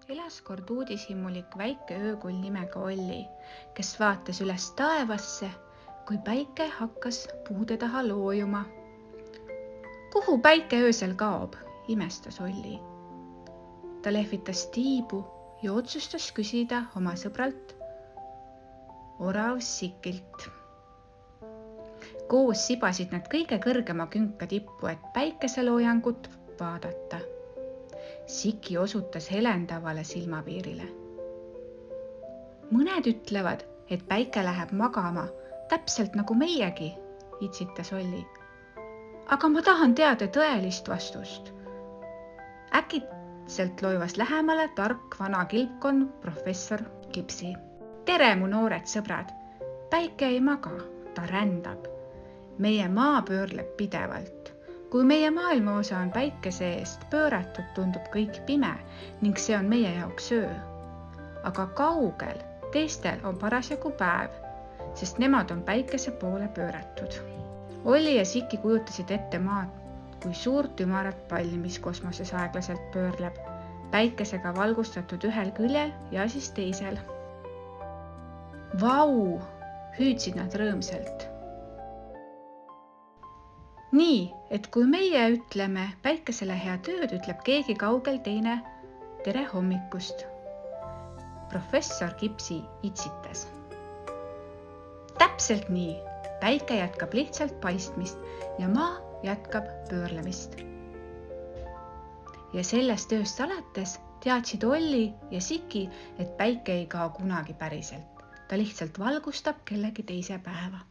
Elas kord uudishimulik väike öökull nimega Olli, kes vaatas üles taevasse, kui päike hakkas puude taha loojuma. Kuhu päike öösel kaob, imestas Olli. Ta lehvitas tiibu ja otsustas küsida oma sõbralt orav Sikilt. Koos sibasid nad kõige kõrgema künka tippu, et päikeseloojangut vaadata. Siki osutas helendavale silmapiirile. Mõned ütlevad, et päike läheb magama, täpselt nagu meiegi, itsitas Olli. Aga ma tahan teada tõelist vastust. Äkitselt loivas lähemale tark vana kilpkonn professor Kipsi. Tere, mu noored sõbrad! Päike ei maga, ta rändab. Meie maa pöörleb pidevalt. Kui meie maailmaosa on päikese eest pööratud, tundub kõik pime ning see on meie jaoks öö. Aga kaugel teistel on parasjagu päev, sest nemad on päikese poole pööratud. Olli ja Siki kujutasid ette maad kui suurt ümarat palli, mis kosmoses aeglaselt pöörleb, päikesega valgustatud ühel küljel ja siis teisel. Vau, hüüdsid nad rõõmsalt. Nii, et kui meie ütleme päikesele head ööd, ütleb keegi kaugel teine tere hommikust. Professor Kipsi itsitas. Täpselt nii, päike jätkab lihtsalt paistmist ja maa jätkab pöörlemist. Ja sellest ööst alates teadsid Olli ja Siki, et päike ei kao kunagi päriselt. Ta lihtsalt valgustab kellegi teise päeva.